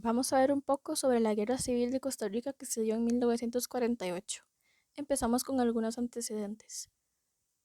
Vamos a ver un poco sobre la Guerra Civil de Costa Rica que se dio en 1948. Empezamos con algunos antecedentes.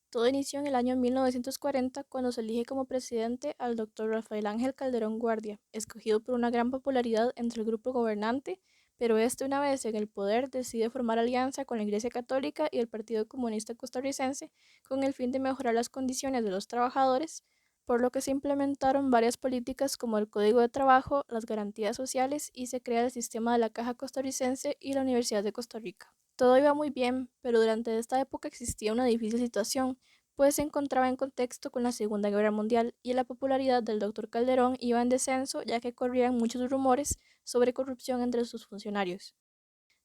Todo inició en el año 1940 cuando se elige como presidente al doctor Rafael Ángel Calderón Guardia, escogido por una gran popularidad entre el grupo gobernante, pero una vez en el poder decide formar alianza con la Iglesia Católica y el Partido Comunista Costarricense con el fin de mejorar las condiciones de los trabajadores, por lo que se implementaron varias políticas como el Código de Trabajo, las garantías sociales y se crea el sistema de la Caja Costarricense y la Universidad de Costa Rica. Todo iba muy bien, pero durante esta época existía una difícil situación, pues se encontraba en contexto con la Segunda Guerra Mundial y la popularidad del doctor Calderón iba en descenso ya que corrían muchos rumores sobre corrupción entre sus funcionarios.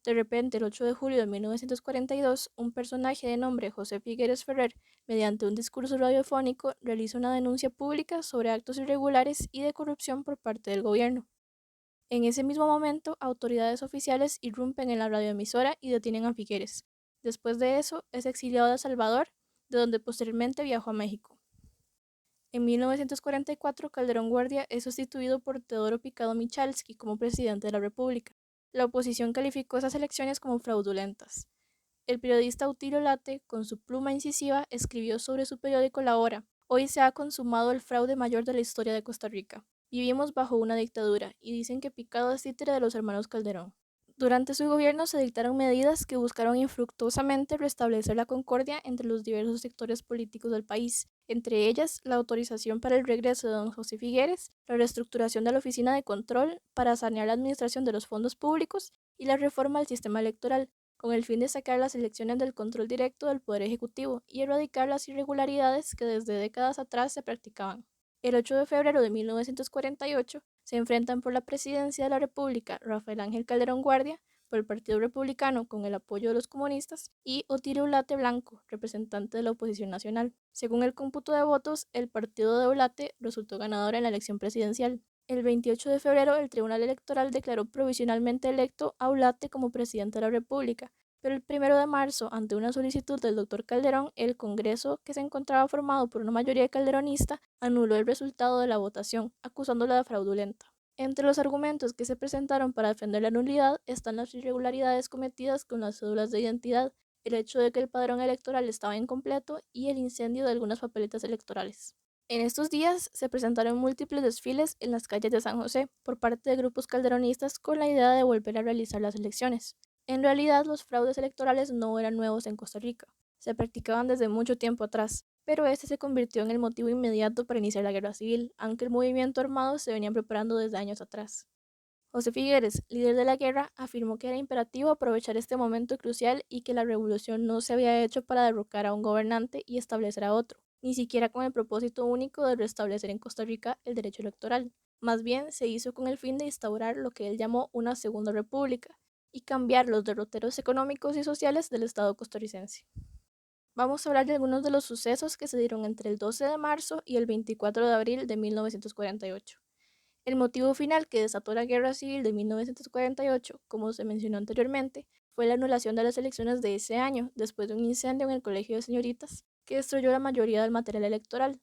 De repente, el 8 de julio de 1942, un personaje de nombre José Figueres Ferrer, mediante un discurso radiofónico, realiza una denuncia pública sobre actos irregulares y de corrupción por parte del gobierno. En ese mismo momento, autoridades oficiales irrumpen en la radioemisora y detienen a Figueres. Después de eso, es exiliado a El Salvador, de donde posteriormente viajó a México. En 1944, Calderón Guardia es sustituido por Teodoro Picado Michalski como presidente de la República. La oposición calificó esas elecciones como fraudulentas. El periodista Autilio Late, con su pluma incisiva, escribió sobre su periódico La Hora: "Hoy se ha consumado el fraude mayor de la historia de Costa Rica. Vivimos bajo una dictadura y dicen que Picado es títere de los hermanos Calderón". Durante su gobierno se dictaron medidas que buscaron infructuosamente restablecer la concordia entre los diversos sectores políticos del país, entre ellas la autorización para el regreso de don José Figueres, la reestructuración de la Oficina de Control para sanear la administración de los fondos públicos y la reforma al sistema electoral, con el fin de sacar las elecciones del control directo del Poder Ejecutivo y erradicar las irregularidades que desde décadas atrás se practicaban. El 8 de febrero de 1948 se enfrentan por la presidencia de la República Rafael Ángel Calderón Guardia, por el Partido Republicano con el apoyo de los comunistas, y Otilio Ulate Blanco, representante de la oposición nacional. Según el cómputo de votos, el partido de Ulate resultó ganador en la elección presidencial. El 28 de febrero, el Tribunal Electoral declaró provisionalmente electo a Ulate como presidente de la República, pero el 1 de marzo, ante una solicitud del doctor Calderón, el Congreso, que se encontraba formado por una mayoría calderonista, anuló el resultado de la votación, acusándola de fraudulenta. Entre los argumentos que se presentaron para defender la nulidad están las irregularidades cometidas con las cédulas de identidad, el hecho de que el padrón electoral estaba incompleto y el incendio de algunas papeletas electorales. En estos días se presentaron múltiples desfiles en las calles de San José por parte de grupos calderonistas con la idea de volver a realizar las elecciones. En realidad, los fraudes electorales no eran nuevos en Costa Rica, se practicaban desde mucho tiempo atrás, pero este se convirtió en el motivo inmediato para iniciar la guerra civil, aunque el movimiento armado se venía preparando desde años atrás. José Figueres, líder de la guerra, afirmó que era imperativo aprovechar este momento crucial y que la revolución no se había hecho para derrocar a un gobernante y establecer a otro, ni siquiera con el propósito único de restablecer en Costa Rica el derecho electoral. Más bien se hizo con el fin de instaurar lo que él llamó una segunda república y cambiar los derroteros económicos y sociales del Estado costarricense. Vamos a hablar de algunos de los sucesos que se dieron entre el 12 de marzo y el 24 de abril de 1948. El motivo final que desató la Guerra Civil de 1948, como se mencionó anteriormente, fue la anulación de las elecciones de ese año, después de un incendio en el Colegio de Señoritas, que destruyó la mayoría del material electoral,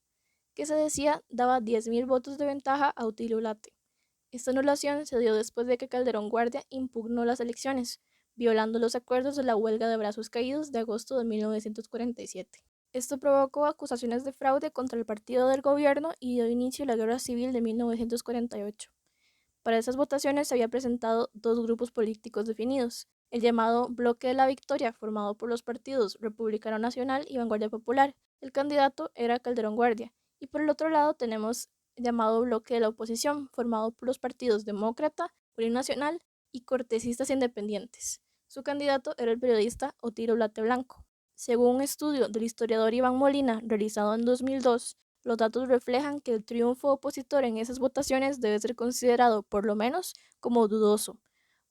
que se decía daba 10.000 votos de ventaja a Utilio Late. Esta anulación se dio después de que Calderón Guardia impugnó las elecciones, violando los acuerdos de la huelga de brazos caídos de agosto de 1947. Esto provocó acusaciones de fraude contra el partido del gobierno y dio inicio a la Guerra Civil de 1948. Para esas votaciones se había presentado dos grupos políticos definidos: el llamado Bloque de la Victoria, formado por los partidos Republicano Nacional y Vanguardia Popular. El candidato era Calderón Guardia. Y por el otro lado tenemos el llamado Bloque de la Oposición, formado por los partidos Demócrata, Unión Nacional y Cortesistas Independientes. Su candidato era el periodista Otilio Late Blanco. Según un estudio del historiador Iván Molina, realizado en 2002, los datos reflejan que el triunfo opositor en esas votaciones debe ser considerado, por lo menos, como dudoso,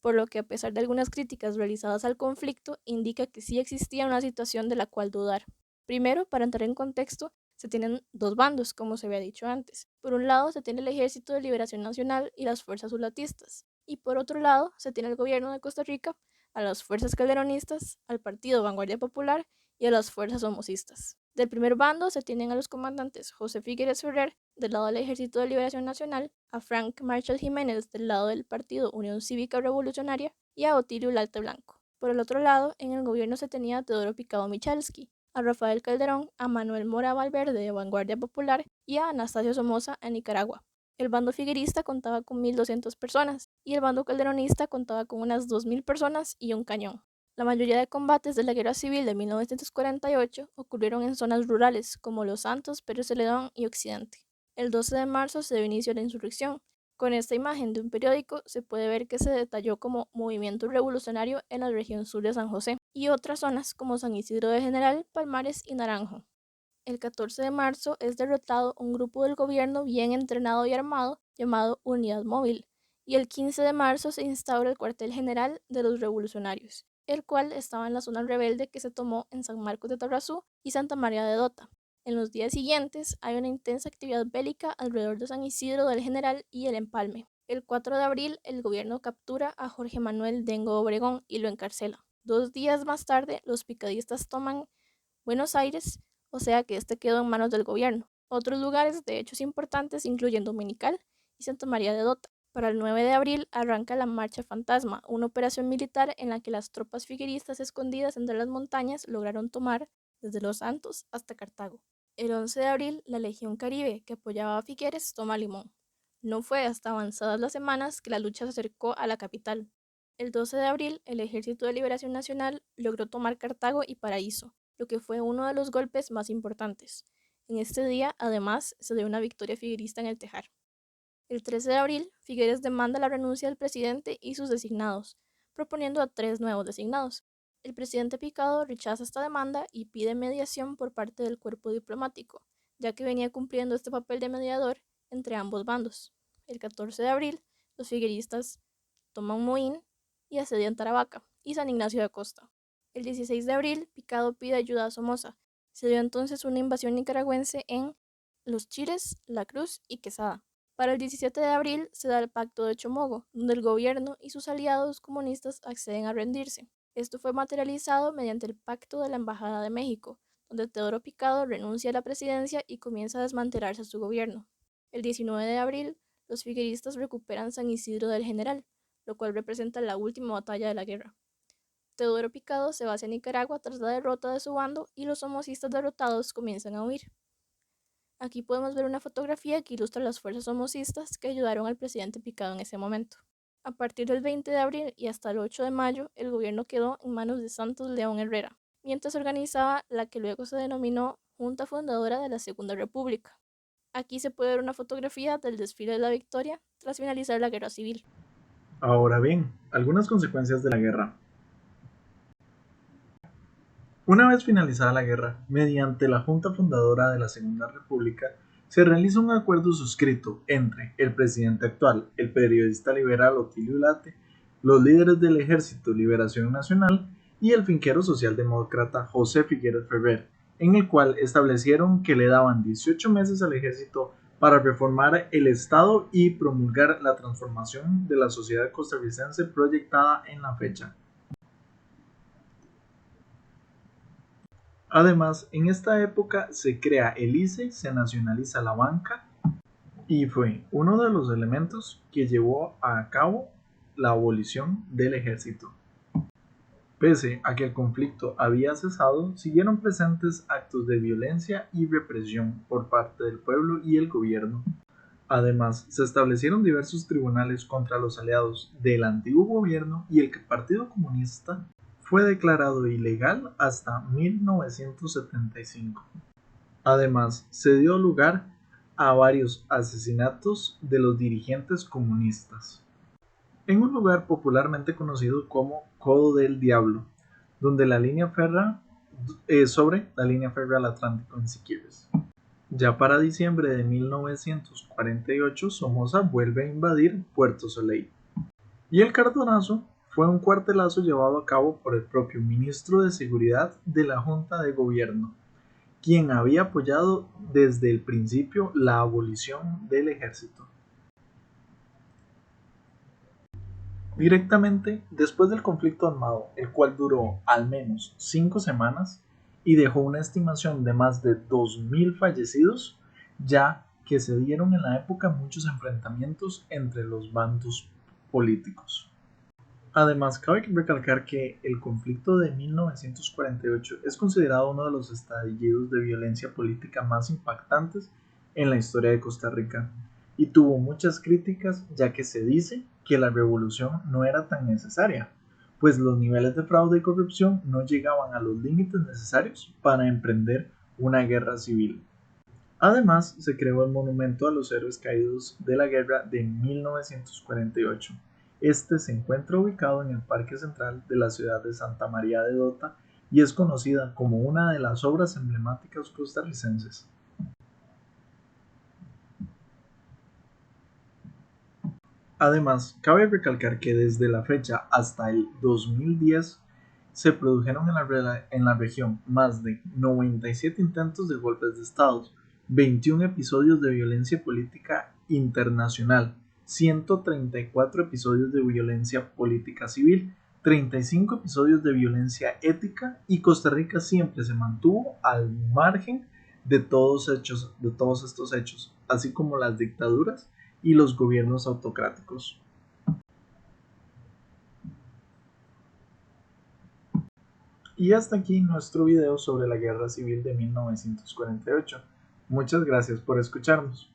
por lo que, a pesar de algunas críticas realizadas al conflicto, indica que sí existía una situación de la cual dudar. Primero, para entrar en contexto, se tienen dos bandos, como se había dicho antes. Por un lado, se tiene el Ejército de Liberación Nacional y las fuerzas zulatistas, y por otro lado, se tiene el gobierno de Costa Rica, a las fuerzas calderonistas, al partido Vanguardia Popular y a las fuerzas somocistas. Del primer bando se tienen a los comandantes José Figueres Ferrer, del lado del Ejército de Liberación Nacional, a Frank Marshall Jiménez, del lado del Partido Unión Cívica Revolucionaria, y a Otilio Ulate Blanco. Por el otro lado, en el gobierno se tenía a Teodoro Picado Michalski, a Rafael Calderón, a Manuel Mora Valverde de Vanguardia Popular y a Anastasio Somoza en Nicaragua. El bando figuerista contaba con 1.200 personas y el bando calderonista contaba con unas 2.000 personas y un cañón. La mayoría de combates de la Guerra Civil de 1948 ocurrieron en zonas rurales como Los Santos, Pérez Celedón y Occidente. El 12 de marzo se dio inicio a la insurrección. Con esta imagen de un periódico se puede ver que se detalló como movimiento revolucionario en la región sur de San José y otras zonas como San Isidro de General, Palmares y Naranjo. El 14 de marzo es derrotado un grupo del gobierno bien entrenado y armado llamado Unidad Móvil, y el 15 de marzo se instaura el cuartel general de los revolucionarios, el cual estaba en la zona rebelde que se tomó en San Marcos de Tarrazú y Santa María de Dota. En los días siguientes hay una intensa actividad bélica alrededor de San Isidro del General y el Empalme. El 4 de abril el gobierno captura a Jorge Manuel Dengo Obregón y lo encarcela. 2 días más tarde los picadistas toman Buenos Aires, o sea que este quedó en manos del gobierno. Otros lugares de hechos importantes incluyen Dominical y Santa María de Dota. Para el 9 de abril arranca la Marcha Fantasma, una operación militar en la que las tropas figueristas escondidas entre las montañas lograron tomar desde Los Santos hasta Cartago. El 11 de abril, la Legión Caribe, que apoyaba a Figueres, toma Limón. No fue hasta avanzadas las semanas que la lucha se acercó a la capital. El 12 de abril, el Ejército de Liberación Nacional logró tomar Cartago y Paraíso, lo que fue uno de los golpes más importantes. En este día, además, se dio una victoria figuerista en el Tejar. El 13 de abril, Figueres demanda la renuncia del presidente y sus designados, proponiendo a 3 nuevos designados. El presidente Picado rechaza esta demanda y pide mediación por parte del cuerpo diplomático, ya que venía cumpliendo este papel de mediador entre ambos bandos. El 14 de abril, los figueristas toman Moín y asedian Taravaca y San Ignacio de Costa. El 16 de abril, Picado pide ayuda a Somoza. Se dio entonces una invasión nicaragüense en Los Chires, La Cruz y Quesada. Para el 17 de abril se da el Pacto de Chomogo, donde el gobierno y sus aliados comunistas acceden a rendirse. Esto fue materializado mediante el Pacto de la Embajada de México, donde Teodoro Picado renuncia a la presidencia y comienza a desmantelarse su gobierno. El 19 de abril, los figueristas recuperan San Isidro del General, lo cual representa la última batalla de la guerra. Teodoro Picado se va hacia Nicaragua tras la derrota de su bando y los somocistas derrotados comienzan a huir. Aquí podemos ver una fotografía que ilustra las fuerzas somocistas que ayudaron al presidente Picado en ese momento. A partir del 20 de abril y hasta el 8 de mayo, el gobierno quedó en manos de Santos León Herrera, mientras organizaba la que luego se denominó Junta Fundadora de la Segunda República. Aquí se puede ver una fotografía del desfile de la Victoria tras finalizar la Guerra Civil. Ahora bien, algunas consecuencias de la guerra. Una vez finalizada la guerra, mediante la Junta Fundadora de la Segunda República, se realiza un acuerdo suscrito entre el presidente actual, el periodista liberal Otilio Ulate, los líderes del Ejército Liberación Nacional y el finquero socialdemócrata José Figueres Ferrer, en el cual establecieron que le daban 18 meses al ejército para reformar el Estado y promulgar la transformación de la sociedad costarricense proyectada en la fecha. Además, en esta época se crea el ICE, se nacionaliza la banca y fue uno de los elementos que llevó a cabo la abolición del ejército. Pese a que el conflicto había cesado, siguieron presentes actos de violencia y represión por parte del pueblo y el gobierno. Además, se establecieron diversos tribunales contra los aliados del antiguo gobierno y el Partido Comunista fue declarado ilegal hasta 1975. Además, se dio lugar a varios asesinatos de los dirigentes comunistas, en un lugar popularmente conocido como Codo del Diablo, donde la línea férrea sobre la línea férrea al Atlántico en Siquirres. Ya para diciembre de 1948, Somoza vuelve a invadir Puerto Soleil, y el cartonazo fue un cuartelazo llevado a cabo por el propio ministro de Seguridad de la Junta de Gobierno, quien había apoyado desde el principio la abolición del ejército. Directamente después del conflicto armado, el cual duró al menos 5 semanas, y dejó una estimación de más de 2.000 fallecidos, ya que se dieron en la época muchos enfrentamientos entre los bandos políticos. Además, cabe recalcar que el conflicto de 1948 es considerado uno de los estallidos de violencia política más impactantes en la historia de Costa Rica y tuvo muchas críticas, ya que se dice que la revolución no era tan necesaria, pues los niveles de fraude y corrupción no llegaban a los límites necesarios para emprender una guerra civil. Además, se creó el monumento a los héroes caídos de la guerra de 1948. Este se encuentra ubicado en el Parque Central de la ciudad de Santa María de Dota y es conocida como una de las obras emblemáticas costarricenses. Además, cabe recalcar que desde la fecha hasta el 2010 se produjeron en la región más de 97 intentos de golpes de Estado, 21 episodios de violencia política internacional, 134 episodios de violencia política civil, 35 episodios de violencia ética y Costa Rica siempre se mantuvo al margen de todos estos hechos, así como las dictaduras y los gobiernos autocráticos. Y hasta aquí nuestro video sobre la Guerra Civil de 1948. Muchas gracias por escucharnos.